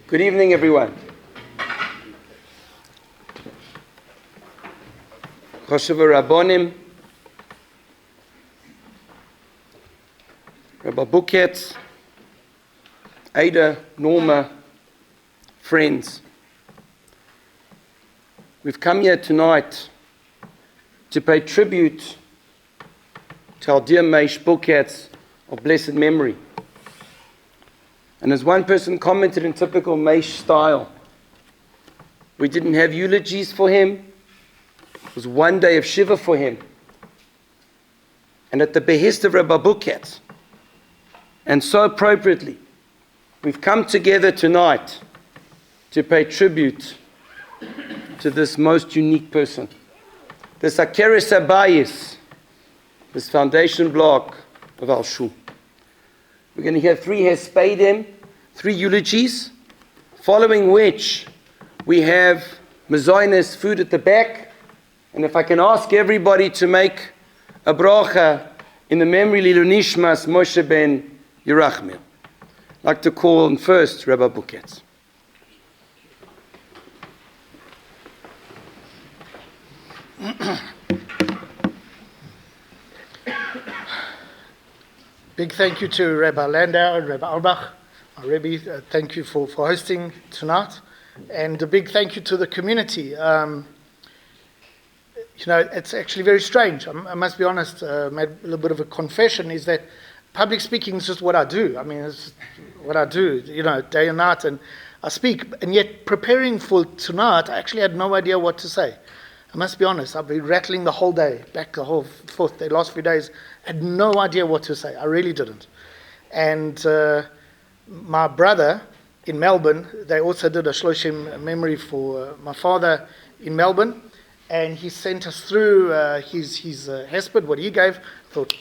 Good evening, everyone. Choshev Rabbonim, Rabbi Bookatz, Ada, Norma, friends. We've come here tonight to pay tribute to our dear Maish Bookatz of blessed memory. And as one person commented in typical Maish style, we didn't have eulogies for him. It was one day of Shiva for him. And at the behest of Rabbi Bookatz, and so appropriately, we've come together tonight to pay tribute to this most unique person. This Akeres Abayis, this foundation block of Al Shu. We're going to hear 3 Hespedim, 3 eulogies, following which we have Mazoines food at the back. And if I can ask everybody to make a bracha in the memory Lilu Nishmas Moshe ben Yerachmiel. I'd like to call on first Rabbi Bookatz. Big thank you to Rabbi Landau and Rabbi Albach. Rebbe, thank you for hosting tonight. And a big thank you to the community. It's actually very strange. I must be honest, made a little bit of a confession, is that public speaking is just what I do. I mean, it's what I do, day and night, and I speak. And yet, preparing for tonight, I actually had no idea what to say. I must be honest, I've been rattling the whole day, the last few days. I had no idea what to say. I really didn't. And my brother in Melbourne, they also did a Shloshim memory for my father in Melbourne. And he sent us through his Hesped, what he gave. I thought,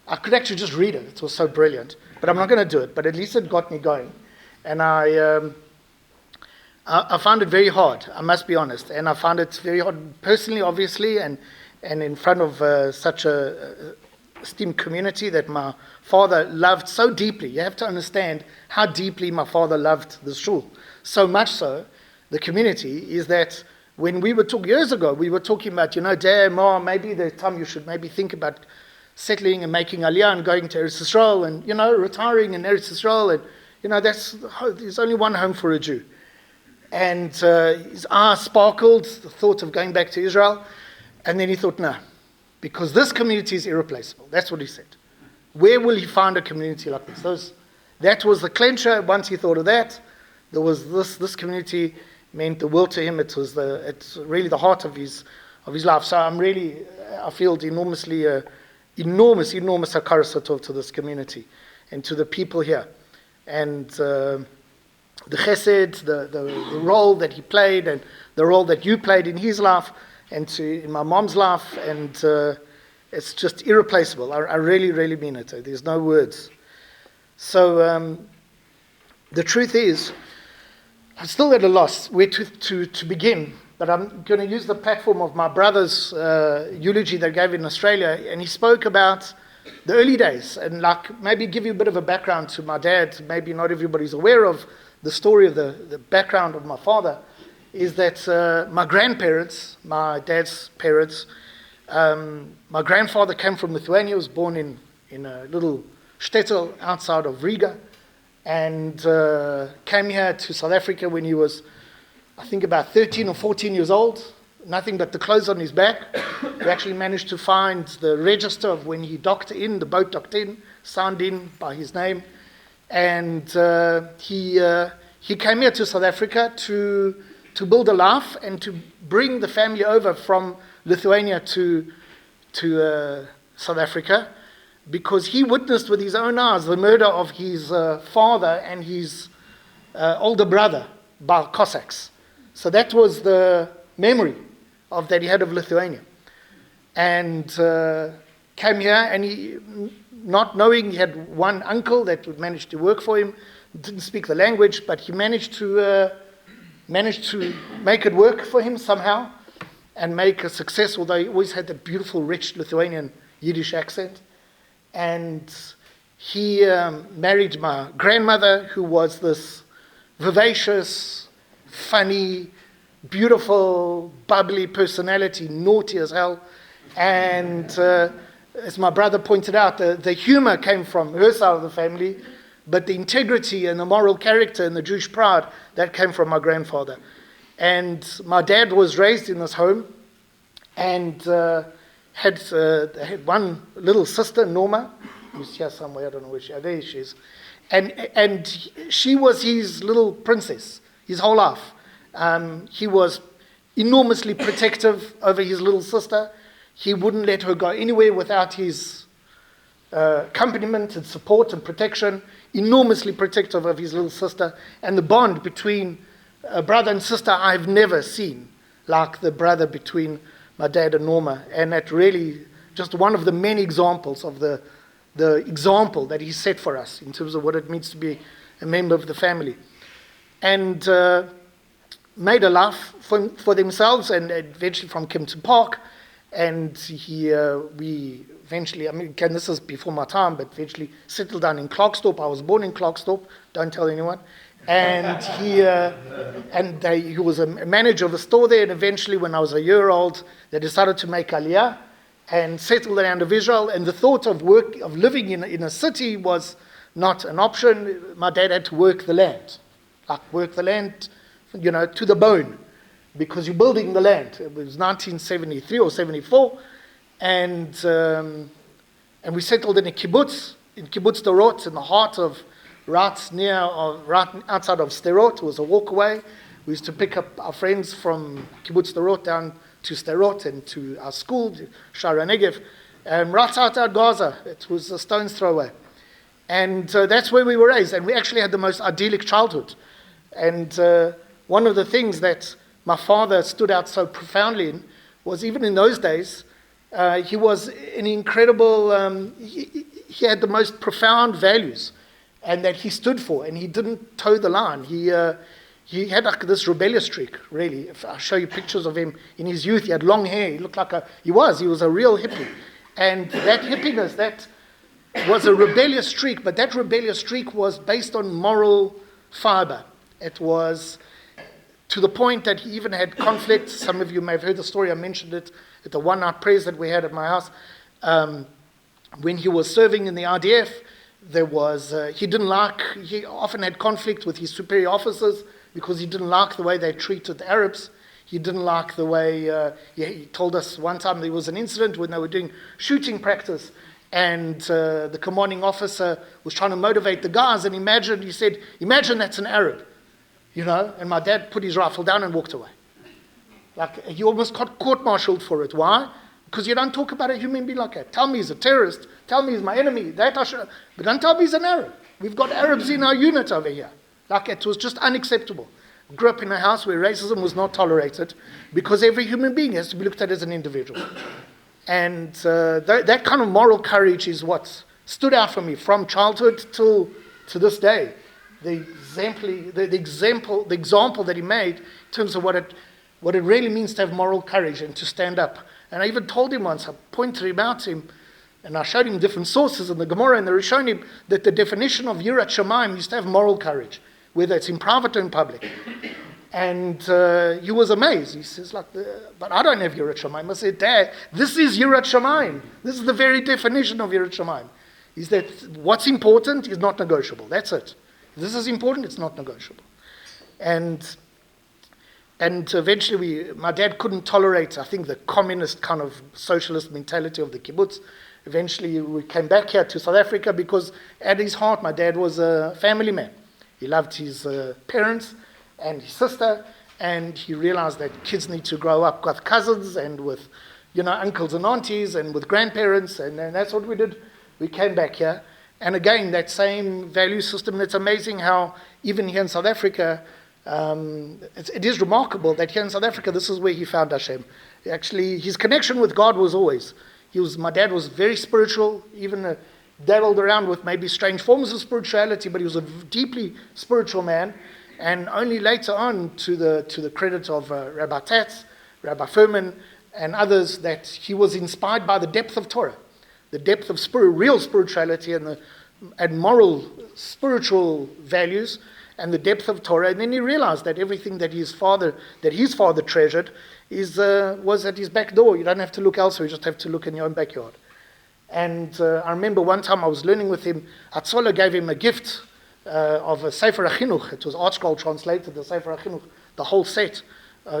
I could actually just read it. It was so brilliant. But I'm not going to do it. But at least it got me going. And I found it very hard, I must be honest. And I found it very hard personally, obviously, and in front of such a esteemed community that my father loved so deeply. You have to understand how deeply my father loved the shul. So much so, the community, is that when we were talking years ago, we were talking about, Dad, Mom, maybe the time you should maybe think about settling and making Aliyah and going to Eretz Yisrael and, retiring in Eretz Yisrael. And, there's only one home for a Jew. And his eyes sparkled, the thought of going back to Israel. And then he thought, no, because this community is irreplaceable. That's what he said. Where will he find a community like this? That was the clincher. Once he thought of that, there was this community meant the world to him. It's really the heart of his life. So I feel enormous hakaras hatov to this community and to the people here. And the chesed, the role that he played and the role that you played in his life and in my mom's life, and it's just irreplaceable. I really, really mean it. There's no words. So the truth is, I'm still at a loss where to begin, but I'm going to use the platform of my brother's eulogy that he gave in Australia, and he spoke about the early days, and maybe give you a bit of a background to my dad. Maybe not everybody's aware of the story of the background of my father, is that my grandparents, my dad's parents, my grandfather came from Lithuania, was born in a little shtetl outside of Riga, and came here to South Africa when he was, I think, about 13 or 14 years old. Nothing but the clothes on his back. We actually managed to find the register of when he docked in, the boat docked in, signed in by his name. And he came here to South Africa to build a life and to bring the family over from Lithuania to South Africa, because he witnessed with his own eyes the murder of his father and his older brother by Cossacks. So that was the memory that he had of Lithuania. And came here, and he, not knowing, he had one uncle that would manage to work for him, didn't speak the language, but he managed to make it work for him somehow and make a success, although he always had that beautiful, rich Lithuanian Yiddish accent. And he married my grandmother, who was this vivacious, funny, beautiful, bubbly personality, naughty as hell. And as my brother pointed out, the humor came from her side of the family, but the integrity and the moral character and the Jewish pride, that came from my grandfather. And my dad was raised in this home and had one little sister, Norma, who's here somewhere, I don't know where she is. There she is. And she was his little princess, his whole life. He was enormously protective over his little sister. He wouldn't let her go anywhere without his accompaniment and support and protection, enormously protective of his little sister. And the bond between a brother and sister I've never seen like the brother between my dad and Norma. And that really just one of the many examples of the example that he set for us in terms of what it means to be a member of the family. And made a life for themselves, and eventually from Kempton Park. And we eventually, again, this is before my time, but eventually settled down in Klerksdorp. I was born in Klerksdorp, don't tell anyone. And he was a manager of a store there, and eventually when I was a year old, they decided to make Aliyah and settle around of Israel. And the thought of living in a city was not an option. My dad had to work the land, to the bone, because you're building the land. It was 1973 or 74, and we settled in a kibbutz, in Kibbutz Sderot, in the heart of, right outside of Sderot. It was a walk away. We used to pick up our friends from Kibbutz Sderot down to Sderot and to our school, Shara Negev, right outside Gaza. It was a stone's throw away. And that's where we were raised, and we actually had the most idyllic childhood. And one of the things that my father stood out so profoundly in was, even in those days, he was an incredible, he had the most profound values, and that he stood for, and he didn't toe the line. He had like this rebellious streak, really. If I show you pictures of him in his youth, he had long hair, he looked like he was a real hippie. And that hippiness, that was a rebellious streak, but that rebellious streak was based on moral fiber. It was to the point that he even had conflict. Some of you may have heard the story, I mentioned it at the one-night prayers that we had at my house. When he was serving in the IDF, he often had conflict with his superior officers because he didn't like the way they treated the Arabs. He didn't like the way, he told us one time there was an incident when they were doing shooting practice, and the commanding officer was trying to motivate the guys, and he said, imagine that's an Arab. And my dad put his rifle down and walked away. Like, he almost got court-martialed for it. Why? Because you don't talk about a human being like that. Tell me he's a terrorist. Tell me he's my enemy. But don't tell me he's an Arab. We've got Arabs in our unit over here. Like, it was just unacceptable. Grew up in a house where racism was not tolerated because every human being has to be looked at as an individual. And that kind of moral courage is what stood out for me from childhood to this day. The example that he made in terms of what it really means to have moral courage and to stand up. And I even told him once, I pointed him out to him, and I showed him different sources in the Gemara, and they were showing him that the definition of Yirat Shamayim is to have moral courage, whether it's in private or in public. And he was amazed. He says, but I don't have Yirat Shamayim. I said, Dad, this is Yirat Shamayim. This is the very definition of Yirat Shamayim. Is that what's important is not negotiable. That's it. This is important, it's not negotiable. And eventually my dad couldn't tolerate, I think, the communist kind of socialist mentality of the kibbutz. Eventually we came back here to South Africa because at his heart my dad was a family man. He loved his parents and his sister, and he realized that kids need to grow up with cousins and with uncles and aunties and with grandparents, and that's what we did. We came back here. And again, that same value system, it's amazing how even here in South Africa, it is remarkable that here in South Africa, this is where he found Hashem. Actually, his connection with God was always. My dad was very spiritual, even dabbled around with maybe strange forms of spirituality, but he was a deeply spiritual man. And only later on, to the credit of Rabbi Tatz, Rabbi Furman, and others, that he was inspired by the depth of Torah. The depth of real spirituality and moral spiritual values, and the depth of Torah. And then he realized that everything that his father treasured was at his back door. You don't have to look elsewhere, you just have to look in your own backyard. And I remember one time I was learning with him, Hatzola gave him a gift of a Sefer HaChinuch. It was Art Scroll translated, the Sefer HaChinuch, the whole set,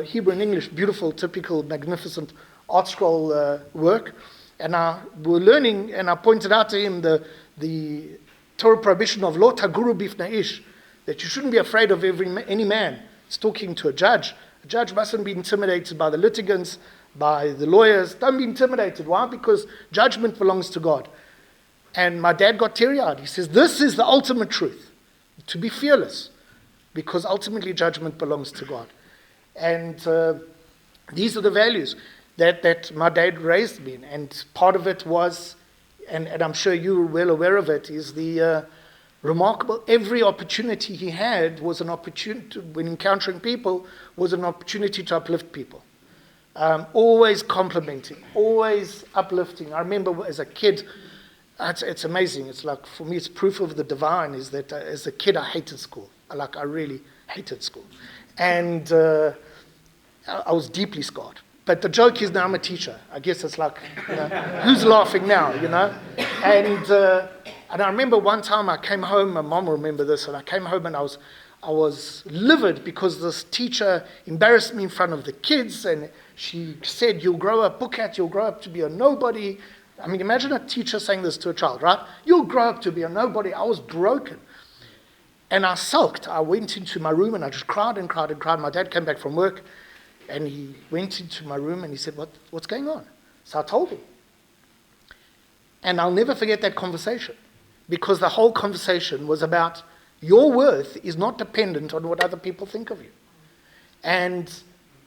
Hebrew and English, beautiful, typical, magnificent Art Scroll work. And we were learning, and I pointed out to him the Torah prohibition of Lo Taguru Bifnei Ish, that you shouldn't be afraid of any man. It's talking to a judge. A judge mustn't be intimidated by the litigants, by the lawyers. Don't be intimidated. Why? Because judgment belongs to God. And my dad got teary-eyed. He says, this is the ultimate truth, to be fearless, because ultimately judgment belongs to God. And these are the values that my dad raised me in. And part of it was, and I'm sure you're well aware of it, is the remarkable, every opportunity he had was an opportunity, when encountering people, was an opportunity to uplift people. Always complimenting, always uplifting. I remember as a kid, it's amazing. It's like, for me, it's proof of the divine, is that as a kid, I hated school. I really hated school. And I was deeply scarred. But the joke is now I'm a teacher. I guess it's like, who's laughing now, And I remember one time I came home, my mom will remember this, and I came home and I was livid because this teacher embarrassed me in front of the kids, and she said, you'll grow up, Bookatz, you'll grow up to be a nobody. I mean, imagine a teacher saying this to a child, right? You'll grow up to be a nobody. I was broken. And I sulked. I went into my room and I just cried and cried and cried. My dad came back from work and he went into my room and he said, what's going on? So I told him. And I'll never forget that conversation, because the whole conversation was about your worth is not dependent on what other people think of you. And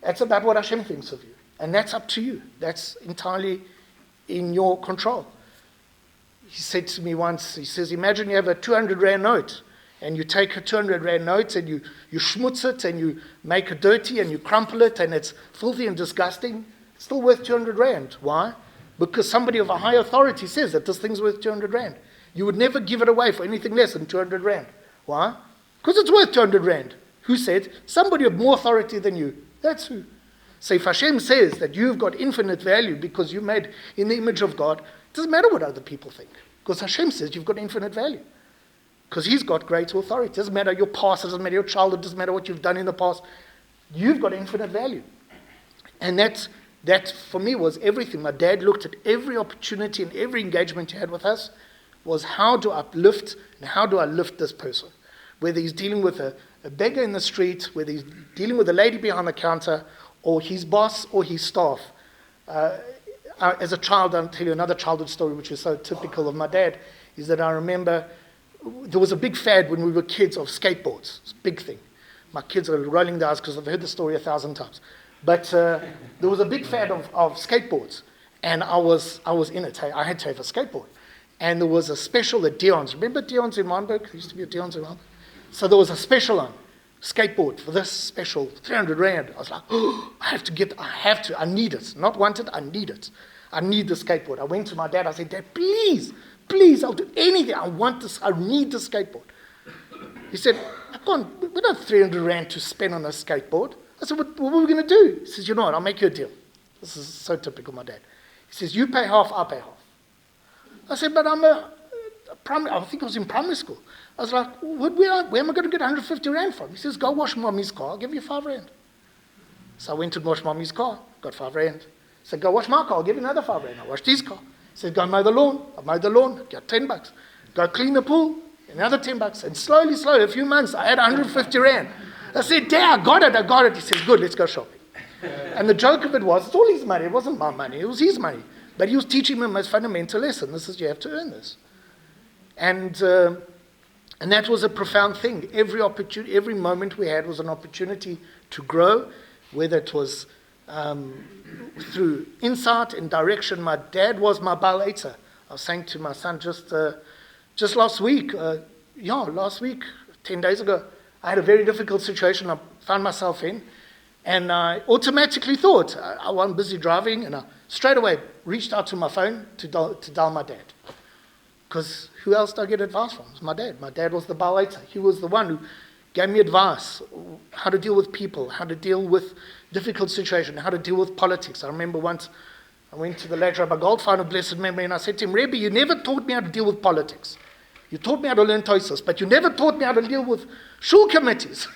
that's about what Hashem thinks of you. And that's up to you. That's entirely in your control. He said to me once, he says, imagine you have a 200 Rand note, and you take a 200 Rand note and you schmutz it and you make it dirty and you crumple it and it's filthy and disgusting. It's still worth 200 Rand. Why? Because somebody of a high authority says that this thing's worth 200 Rand. You would never give it away for anything less than 200 Rand. Why? Because it's worth 200 Rand. Who said? Somebody of more authority than you. That's who. So if Hashem says that you've got infinite value because you're made in the image of God, it doesn't matter what other people think. Because Hashem says you've got infinite value. Because He's got great authority. It doesn't matter your past, it doesn't matter your childhood, it doesn't matter what you've done in the past. You've got infinite value. And that for me was everything. My dad looked at every opportunity and every engagement he had with us was how do I uplift and how do I lift this person? Whether he's dealing with a beggar in the street, whether he's dealing with a lady behind the counter, or his boss, or his staff. As a child, I'll tell you another childhood story which is so typical of my dad, is that I remember there was a big fad when we were kids of skateboards. It's a big thing. My kids are rolling their eyes because I've heard the story 1,000 times. But there was a big fad of skateboards, and I was in it. I had to have a skateboard. And there was a special at Dion's. Remember Dion's in Weinberg? There used to be a Dion's in Weinberg. So there was a special on skateboard for this special 300 Rand. I was like, oh, I need it. Not want it, I need it. I need the skateboard. I went to my dad, I said, Dad, please, I'll do anything. I want this, I need the skateboard. He said, we don't have 300 Rand to spend on a skateboard. I said, what are we going to do? He says, you know what, I'll make you a deal. This is so typical my dad. He says, you pay half, I'll pay half. I said, but I think I was in primary school. I was like, where am I going to get 150 Rand from? He says, go wash Mommy's car, I'll give you 5 Rand. So I went to wash Mommy's car, got 5 Rand. He said, go wash my car, I'll give you another 5 Rand. I washed his car. He said, go mow the lawn. I mowed the lawn, got $10. Go clean the pool, another $10. And slowly, a few months, I had 150 Rand. I said, Dad, I got it. He says, good, let's go shopping. And the joke of it was, it's all his money. It wasn't my money. It was his money. But he was teaching me the most fundamental lesson. This is, you have to earn this. And that was a profound thing. Every opportunity, every moment we had was an opportunity to grow, whether it was through insight and direction. My dad was my Baal Eitzer. I was saying to my son just last week, 10 days ago, I had a very difficult situation I found myself in, and I automatically thought, I wasn't busy driving, and I straight away reached out to my phone to dial my dad. Because who else did I get advice from? It was my dad. My dad was the Baal Eitzer. He was the one who gave me advice, how to deal with people, how to deal with difficult situations, how to deal with politics. I remember once I went to the late Rabbi Goldfein of blessed memory, and I said to him, Rebbe, you never taught me how to deal with politics. You taught me how to learn Tosfos, but you never taught me how to deal with shul committees.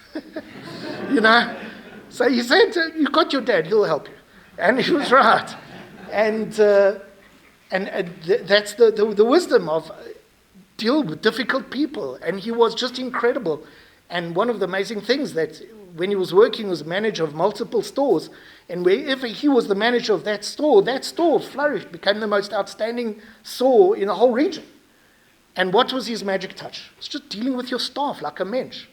So he said, you got your dad, he'll help you. And he was right. And that's the wisdom of deal with difficult people. And he was just incredible. And one of the amazing things that when he was working as manager of multiple stores, and wherever he was the manager of that store flourished, became the most outstanding store in the whole region. And what was his magic touch? It's just dealing with your staff like a mensch.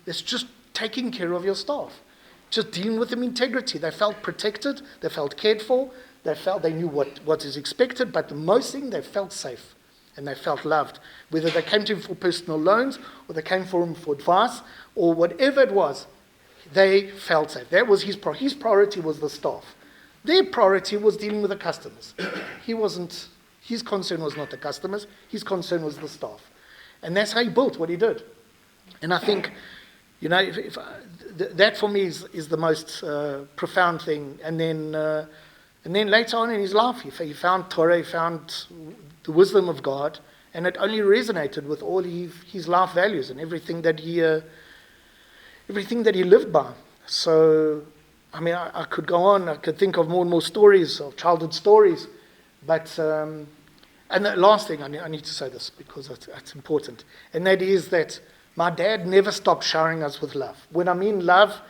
It's just taking care of your staff. Just dealing with them integrity. They felt protected, they felt cared for, they knew what is expected, but the most thing, they felt safe and they felt loved. Whether they came to him for personal loans or they came for him for advice or whatever it was, they felt safe. That was his priority was the staff. Their priority was dealing with the customers. His concern was not the customers, his concern was the staff. And that's how he built what he did. And I think, that for me is the most profound thing. And then later on in his life, he found Torah, he found the wisdom of God, and it only resonated with all his life values and everything that he lived by. So, I could go on. I could think of more and more stories, of childhood stories. But, and the last thing, I need to say this because it's important, and that is that my dad never stopped showering us with love. When I mean love,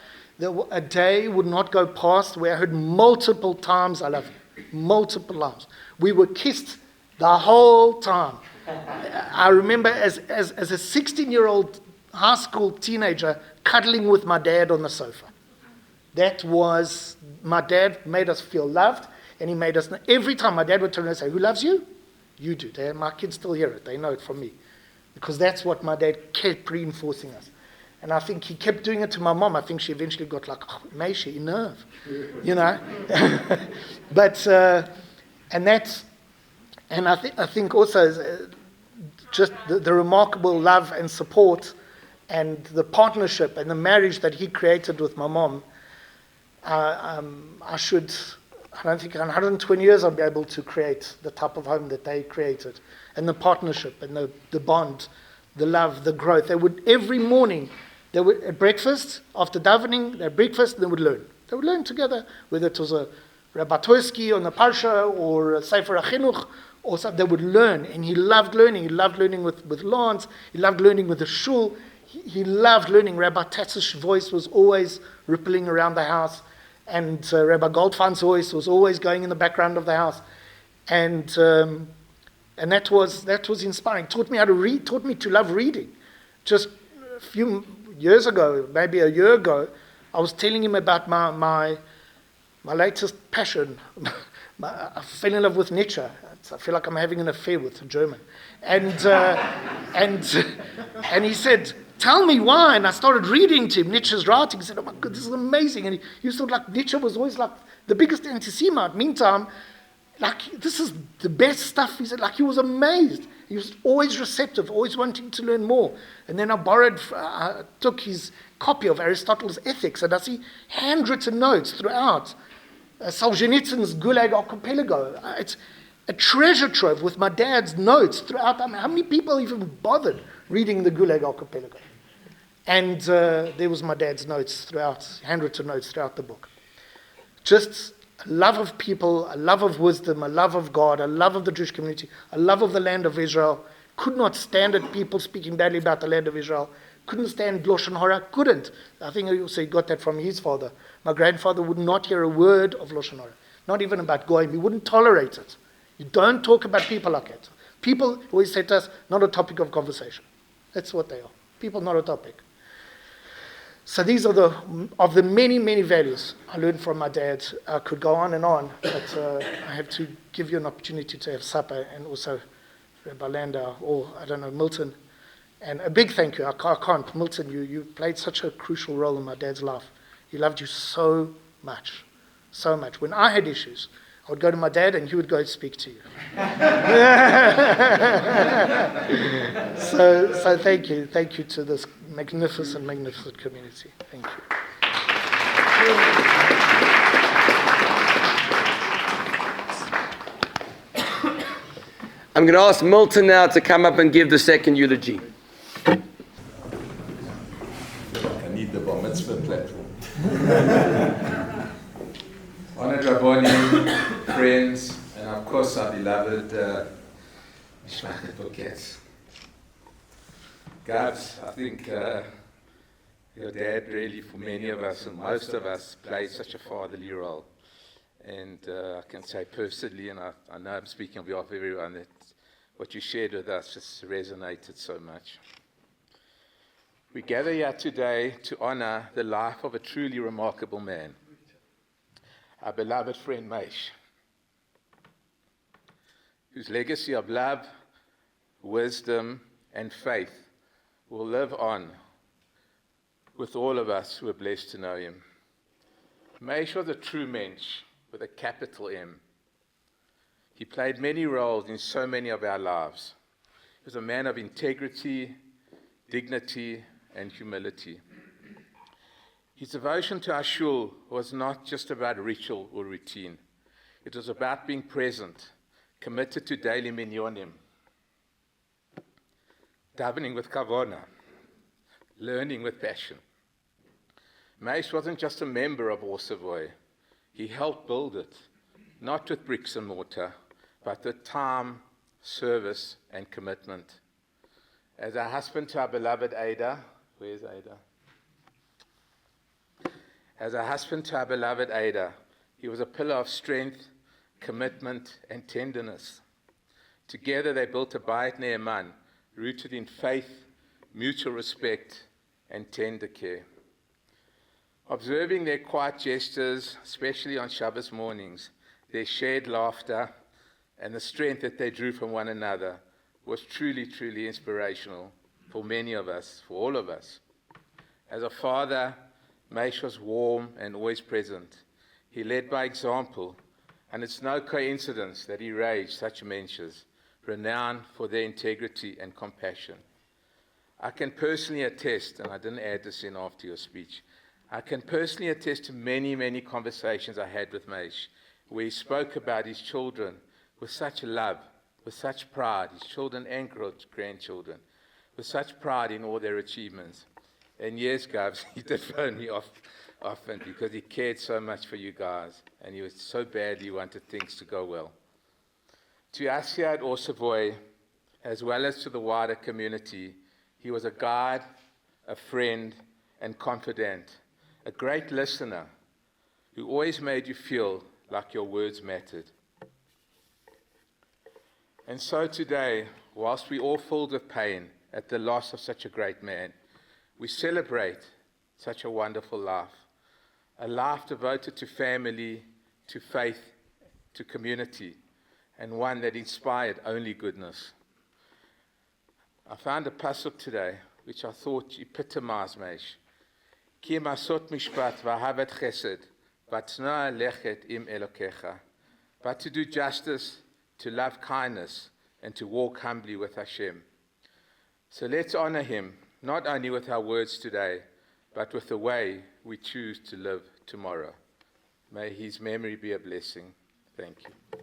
a day would not go past where I heard multiple times, I love you. Multiple times. We were kissed the whole time. I remember as a 16-year-old high school teenager cuddling with my dad on the sofa. That was, my dad made us feel loved, and he made us, every time my dad would turn around and say, who loves you? You do. My kids still hear it. They know it from me. Because that's what my dad kept reinforcing us. And I think he kept doing it to my mom. I think she eventually got like, Maish, enough. But, and I think also just the remarkable love and support and the partnership and the marriage that he created with my mom. I don't think in 120 years I'll be able to create the type of home that they created. And the partnership and the bond, the love, the growth. They would, every morning, they would, at breakfast, after davening, they had breakfast, and they would learn. They would learn together, whether it was a Rabbi Toski on the Parsha or a Sefer HaChinuch, or something. They would learn, and he loved learning. He loved learning with Lawrence. He loved learning with the shul. He loved learning. Rabbi Tatz's voice was always rippling around the house. And Rabbi Goldfein's voice was always going in the background of the house. And that was inspiring. Taught me how to read, taught me to love reading. Just a few years ago, maybe a year ago, I was telling him about my latest passion. I fell in love with Nietzsche. I feel like I'm having an affair with a German. And he said, tell me why. And I started reading to him Nietzsche's writing. He said, oh my God, this is amazing. And he thought like Nietzsche was always like the biggest anti-Semite. Meantime, like this is the best stuff. He said, like he was amazed. He was always receptive, always wanting to learn more. And then I took his copy of Aristotle's Ethics, and I see handwritten notes throughout. Solzhenitsyn's Gulag Archipelago. It's a treasure trove with my dad's notes throughout. How many people even bothered reading the Gulag Archipelago? And there was my dad's notes throughout, handwritten notes throughout the book. Just a love of people, a love of wisdom, a love of God, a love of the Jewish community, a love of the land of Israel. Could not stand it, people speaking badly about the land of Israel. Couldn't stand Lashon Hara, couldn't. I think he got that from his father. My grandfather would not hear a word of Lashon Hara, not even about Goyim. He wouldn't tolerate it. You don't talk about people like that. People, always said to us, not a topic of conversation. That's what they are. People, not a topic. So these are of the many, many values I learned from my dad. I could go on, but I have to give you an opportunity to have supper, and also Rabbi Landau, or I don't know, Milton. And a big thank you. I can't. Milton, you played such a crucial role in my dad's life. He loved you so much, so much. When I had issues, I would go to my dad and he would go speak to you. So thank you. Thank you to this magnificent, magnificent community. Thank you. I'm going to ask Milton now to come up and give the second eulogy. I need the bar mitzvah platform. Honored Rabboni, friends, and of course our beloved Rabbi Bookatz. Gabs, I think your dad really, for many of us and most of us, played such a fatherly role. And I can say personally, and I know I'm speaking on behalf of everyone, that what you shared with us just resonated so much. We gather here today to honor the life of a truly remarkable man, our beloved friend Maish, whose legacy of love, wisdom, and faith will live on with all of us who are blessed to know him. Maish was a true mensch with a capital M. He played many roles in so many of our lives. He was a man of integrity, dignity, and humility. His devotion to our shul was not just about ritual or routine. It was about being present, committed to daily minyanim, davening with kavana, learning with passion. Maish wasn't just a member of Ohr Savoy. He helped build it, not with bricks and mortar, but with time, service, and commitment. As a husband to our beloved Ada, where's Ada? As a husband to our beloved Ada, he was a pillar of strength, commitment, and tenderness. Together they built a Bayit Ne'eman, rooted in faith, mutual respect, and tender care. Observing their quiet gestures, especially on Shabbos mornings, their shared laughter, and the strength that they drew from one another was truly, truly inspirational for many of us, for all of us. As a father, Maish was warm and always present. He led by example, and it's no coincidence that he raised such mensches, renowned for their integrity and compassion. I can personally attest, and I didn't add this in after your speech, I can personally attest to many, many conversations I had with Maish, where he spoke about his children with such love, with such pride, his children and grandchildren, with such pride in all their achievements. And yes, guys, he did phone me off often because he cared so much for you guys, and he was so badly wanted things to go well. To us here at Ohr Savoy, as well as to the wider community, he was a guide, a friend, and confidant, a great listener who always made you feel like your words mattered. And so today, whilst we all filled with pain at the loss of such a great man, we celebrate such a wonderful life, a life devoted to family, to faith, to community, and one that inspired only goodness. I found a pasuk today which I thought epitomized Maish. Ki masot mishpat v'ahavet chesed v'tznoa lechet im Elokecha. But to do justice, to love kindness, and to walk humbly with Hashem. So let's honor him, not only with our words today, but with the way we choose to live tomorrow. May his memory be a blessing. Thank you.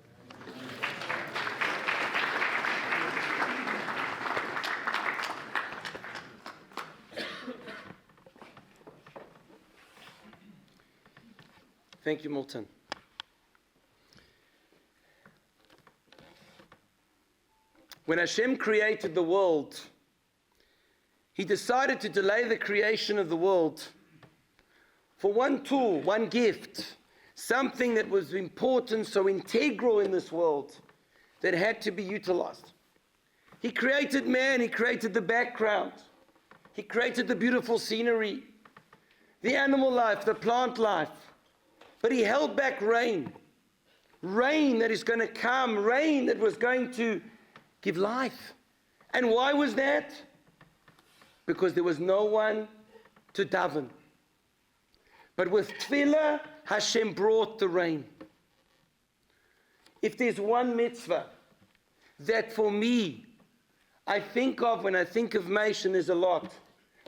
Thank you, Milton. When Hashem created the world, he decided to delay the creation of the world for one tool, one gift, something that was important, so integral in this world, that had to be utilized. He created man, he created the background, he created the beautiful scenery, the animal life, the plant life, but he held back rain. Rain that is going to come, rain that was going to give life. And why was that? Because there was no one to daven. But with tefillah, Hashem brought the rain. If there's one mitzvah that for me, I think of when I think of Maish, and there's a lot,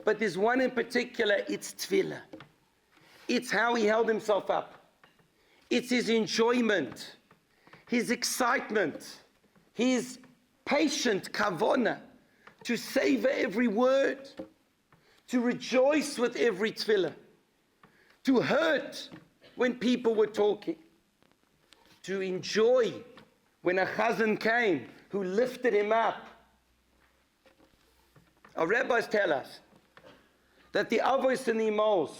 But there's one in particular, it's tefillah. It's how he held himself up. It's his enjoyment, his excitement, his patient kavona, to savor every word, to rejoice with every tefillah, to hurt when people were talking, to enjoy when a chazan came who lifted him up. Our rabbis tell us that the avos and the imos,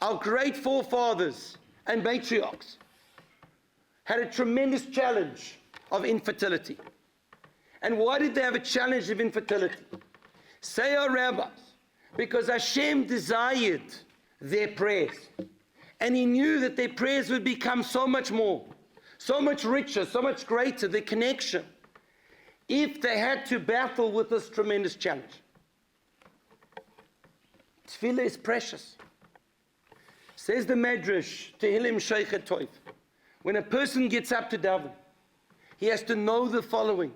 our great forefathers and matriarchs, had a tremendous challenge of infertility. And why did they have a challenge of infertility? Say our rabbis, because Hashem desired their prayers. And He knew that their prayers would become so much more, so much richer, so much greater, the connection, if they had to battle with this tremendous challenge. Tefillah is precious. Says the Medrash, Tehillim Sheikhet Toiv, when a person gets up to daven, he has to know the following.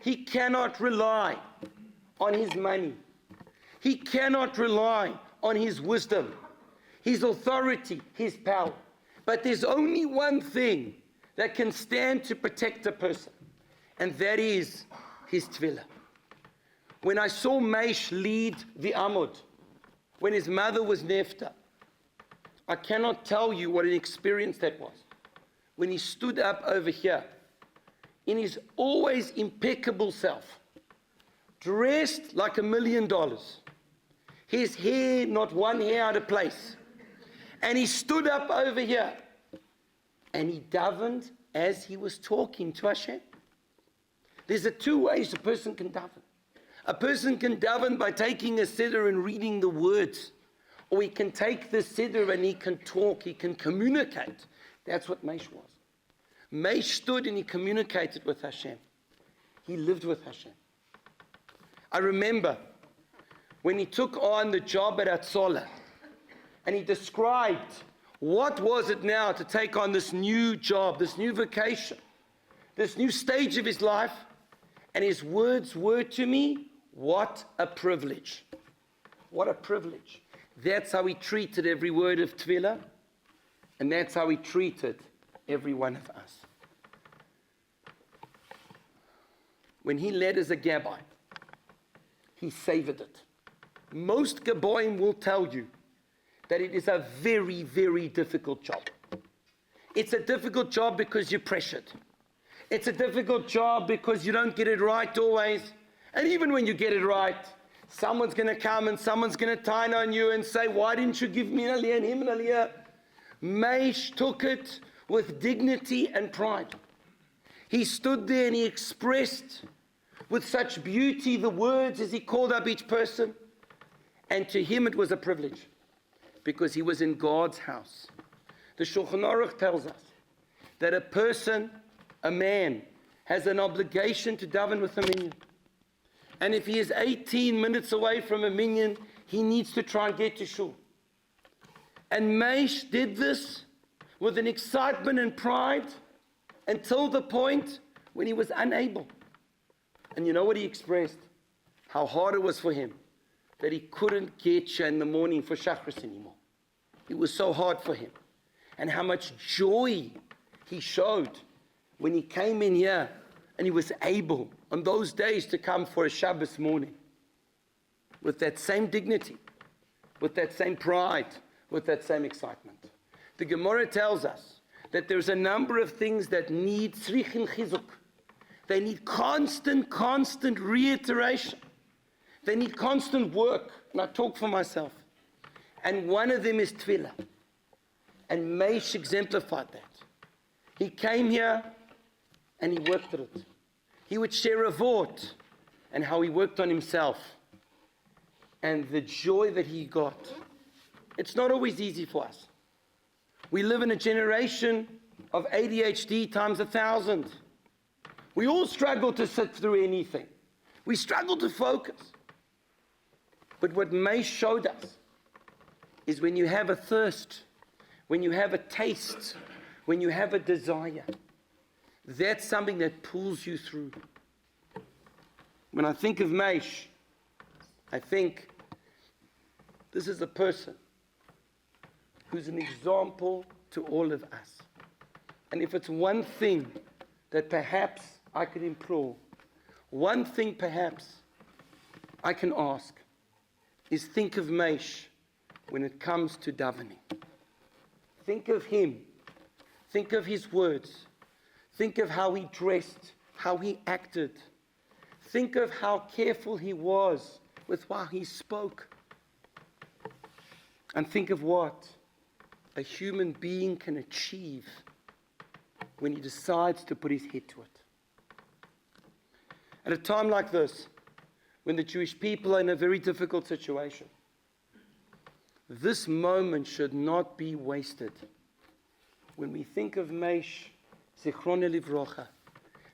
He cannot rely on his money. He cannot rely on his wisdom, his authority, his power. But there's only one thing that can stand to protect a person, and that is his tefillah. When I saw Maish lead the Amud, when his mother was Nefta, I cannot tell you what an experience that was. When he stood up over here, in his always impeccable self, dressed like $1 million, his hair not one hair out of place, and he stood up over here, and he davened as he was talking to Hashem. There's two ways a person can daven. A person can daven by taking a siddur and reading the words, or he can take the siddur and he can talk, he can communicate. That's what Maish was. Maish stood and he communicated with Hashem. He lived with Hashem. I remember when he took on the job at Atzola, and he described what was it now to take on this new job, this new vocation, this new stage of his life, and his words were to me, what a privilege. What a privilege. That's how he treated every word of tefillah, and that's how he treated every one of us. When he led as a Gabbai, he savored it. Most Gabbaim will tell you that it is a very, very difficult job. It's a difficult job because you're pressured. It's a difficult job because you don't get it right always. And even when you get it right, someone's going to come and someone's going to tine on you and say, why didn't you give me an aliyah and him an aliyah? Maish took it with dignity and pride. He stood there and he expressed with such beauty the words as he called up each person. And to him it was a privilege, because he was in God's house. The Shulchan Aruch tells us that a person, a man, has an obligation to daven with a minyan. And if he is 18 minutes away from a minyan, he needs to try and get to shul. And Maish did this with an excitement and pride until the point when he was unable. And you know what he expressed? How hard it was for him that he couldn't get you in the morning for Shachris anymore. It was so hard for him. And how much joy he showed when he came in here and he was able on those days to come for a Shabbos morning with that same dignity, with that same pride, with that same excitement. The Gemara tells us that there's a number of things that need tzrichin chizuk. They need constant reiteration. They need constant work. And I talk for myself. And one of them is tefillah. And Maish exemplified that. He came here and he worked at it. He would share a vort and how he worked on himself. And the joy that he got. It's not always easy for us. We live in a generation of ADHD times 1,000. We all struggle to sit through anything. We struggle to focus. But what Maish showed us is when you have a thirst, when you have a taste, when you have a desire, that's something that pulls you through. When I think of Maish, I think This is a person who's an example to all of us. And if it's one thing that perhaps I could implore, one thing perhaps I can ask, is think of Maish when it comes to davening. Think of him. Think of his words. Think of how he dressed, how he acted. Think of how careful he was with how he spoke. And think of what a human being can achieve when he decides to put his head to it. At a time like this, when the Jewish people are in a very difficult situation, this moment should not be wasted. When we think of Maish, Zichron Livrocha,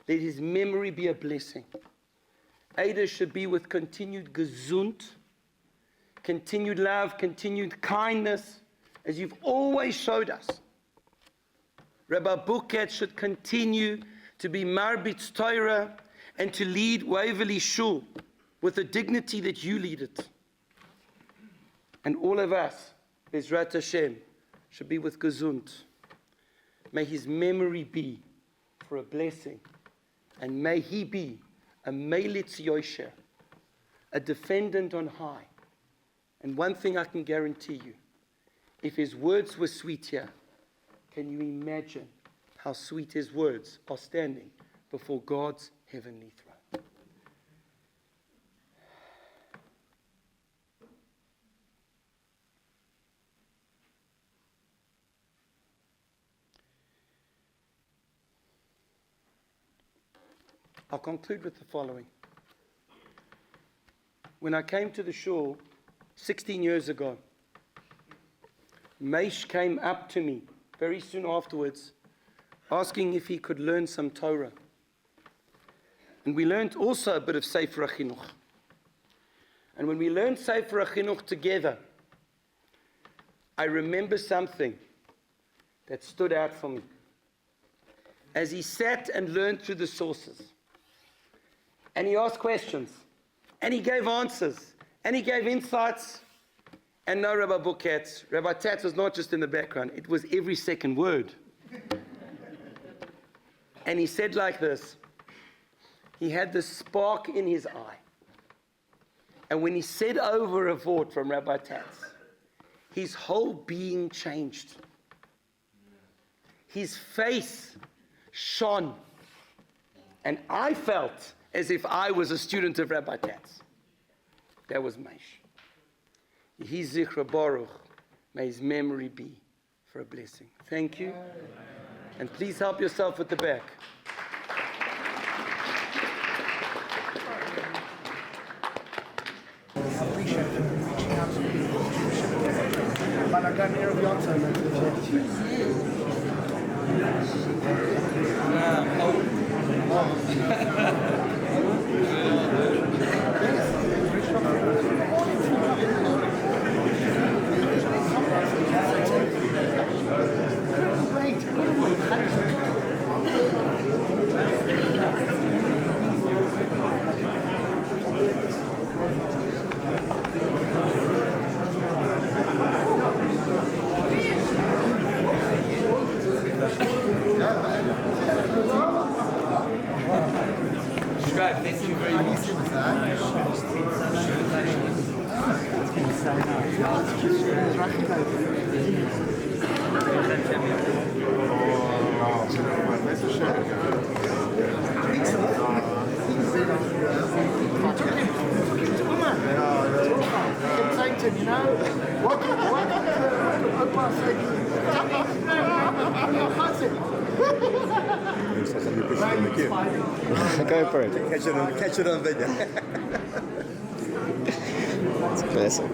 let his memory be a blessing. Ada should be with continued gesund, continued love, continued kindness, as you've always showed us. Rabbi Bookatz should continue to be Marbitz Torah and to lead Waverly Shul with the dignity that you lead it. And all of us, Bezrat Hashem, should be with gesund. May his memory be for a blessing, and may he be a Melitz Yosher, a defendant on high. And one thing I can guarantee you, if his words were sweet here, can you imagine how sweet his words are standing before God's heavenly throne? I'll conclude with the following. When I came to the shul 16 years ago, Maish came up to me very soon afterwards, asking if he could learn some Torah. And we learned also a bit of Sefer HaChinuch. And when we learned Sefer HaChinuch together, I remember something that stood out for me. As he sat and learned through the sources, and he asked questions, and he gave answers, and he gave insights. And no, Rabbi Bookatz, Rabbi Tats was not just in the background, it was every second word. And he said like this, he had the spark in his eye. And when he said over a vort from Rabbi Tats, his whole being changed. His face shone. And I felt as if I was a student of Rabbi Tats. That was Maish. Yehi Zichra Baruch, may his memory be for a blessing. Thank you. And please help yourself with the back. I appreciate it reaching out to me. But I got near of Thank you very much. You know, what did Opa say? Go for it. Catch it on video. It's a blessing.